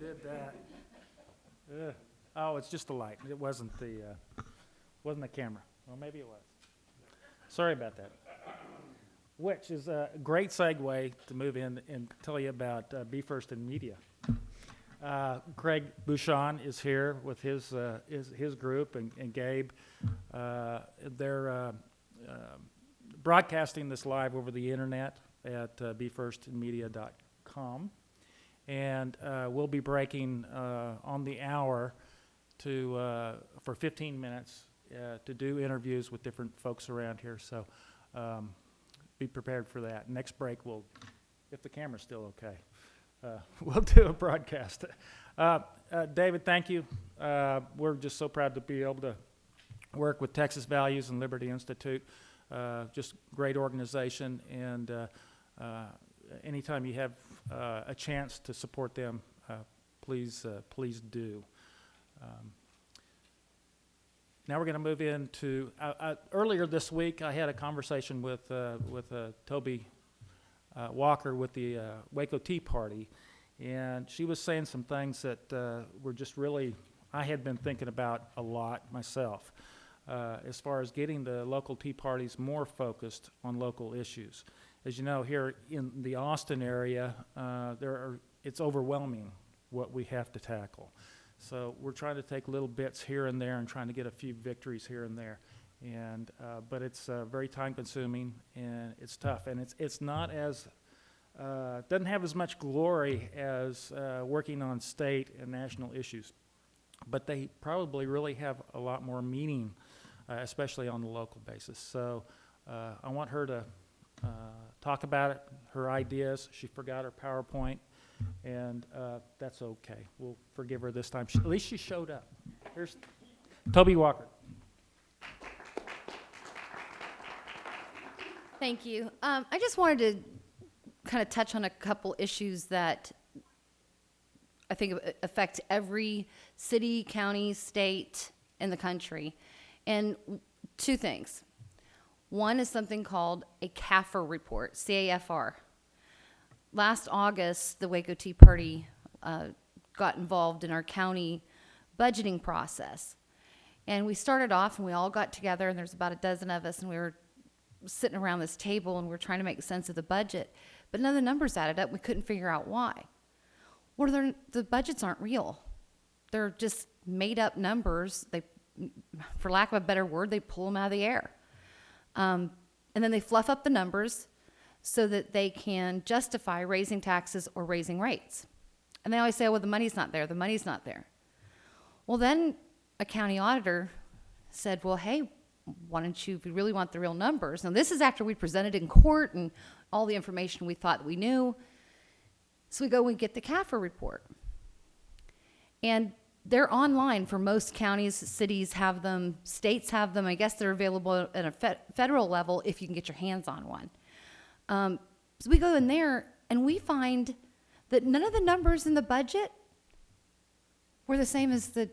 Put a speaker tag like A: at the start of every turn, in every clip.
A: did that? Oh, it's just the light. It wasn't the camera. Well, maybe it was. Sorry about that. Which is a great segue to move in and tell you about Be First in Media. Craig Bouchon is here with his group and Gabe. They're broadcasting this live over the internet at befirstinmedia.com. And we'll be breaking on the hour for 15 minutes to do interviews with different folks around here. So be prepared for that. Next break, if the camera's still okay, we'll do a broadcast. David, thank you. We're just so proud to be able to work with Texas Values and Liberty Institute. Just great organization, and anytime you have a chance to support them, please do. Now we're going to move into earlier this week. I had a conversation with Toby Walker with the Waco Tea Party, and she was saying some things that were just really I had been thinking about a lot myself, as far as getting the local tea parties more focused on local issues. As you know, here in the Austin area, it's overwhelming what we have to tackle. So we're trying to take little bits here and there and trying to get a few victories here and there. And but it's very time-consuming and it's tough. And it's not as doesn't have as much glory as working on state and national issues. But they probably really have a lot more meaning, especially on the local basis. So I want her to talk about it, her ideas. She forgot her PowerPoint, and that's okay. We'll forgive her this time. At least she showed up. Here's Toby Walker.
B: Thank you. I just wanted to kind of touch on a couple issues that I think affect every city, county, state in the country. And two things. One is something called a CAFR report, C-A-F-R. Last August, the Waco Tea Party got involved in our county budgeting process. And we started off and we all got together, and there's about a dozen of us, and we were sitting around this table and we're trying to make sense of the budget. But none of the numbers added up. We couldn't figure out why. Well, the budgets aren't real. They're just made up numbers. They, for lack of a better word, they pull them out of the air. And then they fluff up the numbers so that they can justify raising taxes or raising rates. And they always say, oh, well, the money's not there, the money's not there. Well, then a county auditor said, well, hey, why don't you, if you really want the real numbers, now this is after we presented in court and all the information we thought we knew. So we go and get the CAFR report. And they're online for most counties, cities have them, states have them. I guess they're available at a federal level if you can get your hands on one. So we go in there and we find that none of the numbers in the budget were the same as the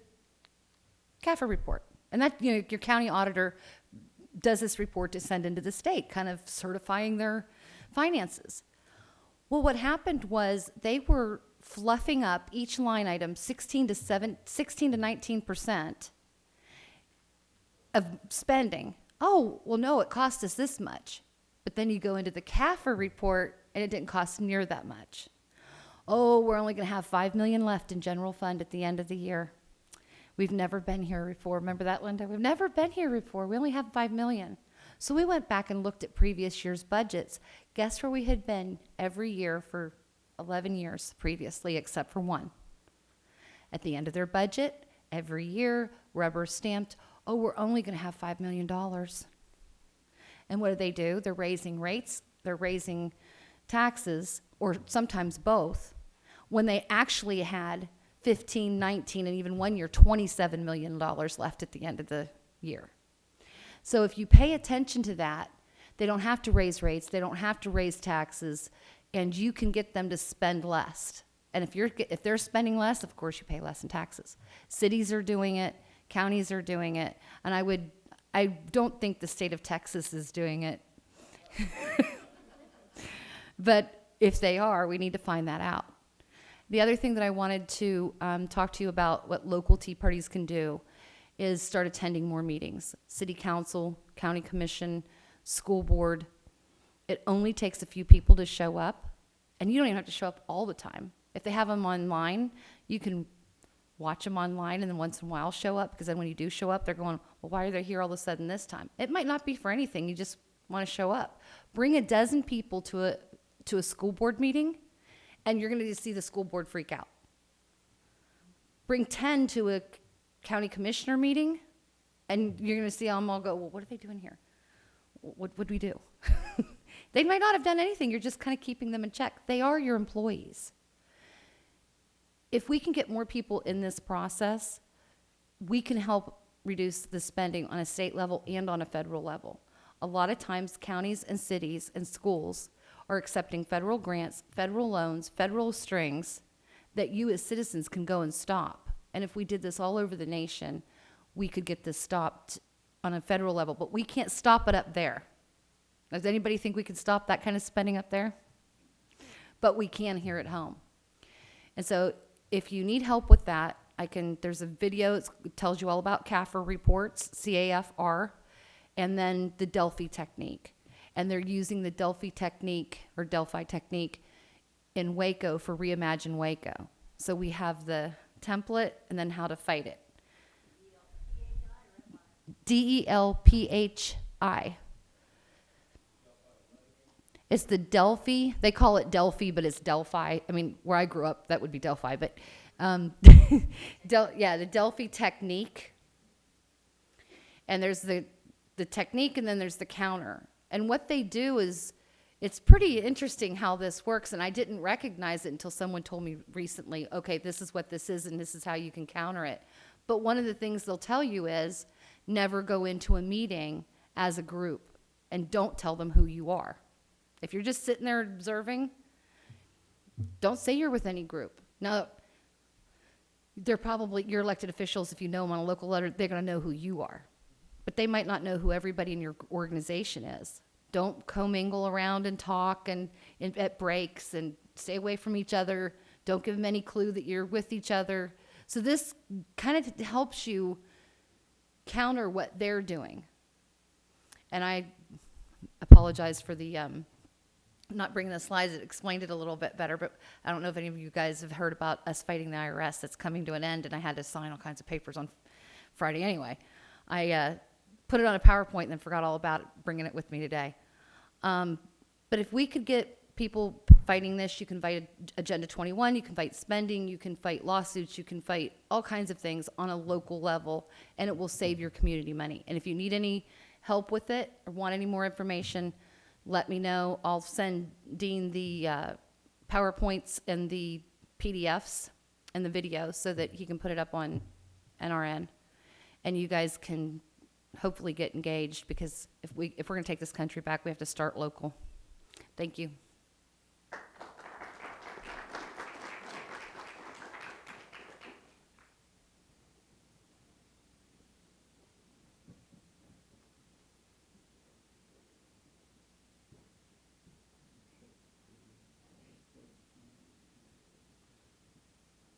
B: CAFR report. And that, you know, your county auditor does this report to send into the state, kind of certifying their finances. Well, what happened was they were fluffing up each line item 16 to 19% of spending. Oh, well, no, it cost us this much. But then you go into the CAFR report, and it didn't cost near that much. Oh, we're only going to have $5 million left in general fund at the end of the year. We've never been here before. Remember that, Linda? We've never been here before. We only have $5 million. So we went back and looked at previous year's budgets. Guess where we had been every year for 11 years previously, except for one. At the end of their budget, every year, rubber stamped, oh, we're only going to have $5 million. And what do? They're raising rates, they're raising taxes, or sometimes both, when they actually had 15, 19, and even 1 year, $27 million left at the end of the year. So if you pay attention to that, they don't have to raise rates, they don't have to raise taxes, and you can get them to spend less. And if they're spending less, of course you pay less in taxes. Cities are doing it, counties are doing it, and I don't think the state of Texas is doing it. But if they are, we need to find that out. The other thing that I wanted to talk to you about, what local tea parties can do, is start attending more meetings. City council, county commission, school board. It only takes a few people to show up, and you don't even have to show up all the time. If they have them online, you can watch them online and then once in a while show up, because then when you do show up, they're going, well, why are they here all of a sudden this time? It might not be for anything. You just want to show up. Bring a dozen people to a school board meeting, and you're going to see the school board freak out. Bring 10 to a county commissioner meeting, and you're going to see them all go, well, what are they doing here? What would we do? They might not have done anything. You're just kind of keeping them in check. They are your employees. If we can get more people in this process, we can help reduce the spending on a state level and on a federal level. A lot of times, counties and cities and schools are accepting federal grants, federal loans, federal strings that you as citizens can go and stop. And if we did this all over the nation, we could get this stopped on a federal level. But we can't stop it up there. Does anybody think we can stop that kind of spending up there? But we can here at home. And so if you need help with that, there's a video, it tells you all about CAFR reports, CAFR, and then the Delphi technique. And they're using the Delphi technique in Waco for Reimagine Waco. So we have the template and then how to fight it. DELPHI. It's the Delphi. They call it Delphi, but it's Delphi. I mean, where I grew up, that would be Delphi. But the Delphi technique. And there's the technique, and then there's the counter. And what they do is, it's pretty interesting how this works. And I didn't recognize it until someone told me recently, okay, this is what this is, and this is how you can counter it. But one of the things they'll tell you is, never go into a meeting as a group, and don't tell them who you are. If you're just sitting there observing, don't say you're with any group. Now, they're probably your elected officials. If you know them on a local letter, they're going to know who you are. But they might not know who everybody in your organization is. Don't commingle around and talk and at breaks, and stay away from each other. Don't give them any clue that you're with each other. So this kind of helps you counter what they're doing. And I apologize for the not bringing the slides. It explained it a little bit better, but I don't know if any of you guys have heard about us fighting the IRS. That's coming to an end, and I had to sign all kinds of papers on Friday anyway. I put it on a PowerPoint and then forgot all about it, bringing it with me today. But if we could get people fighting this, you can fight Agenda 21, you can fight spending, you can fight lawsuits, you can fight all kinds of things on a local level, and it will save your community money. And if you need any help with it or want any more information, let me know. I'll send Dean the PowerPoints and the PDFs and the video so that he can put it up on NRN. And you guys can hopefully get engaged, because if we're going to take this country back, we have to start local. Thank you.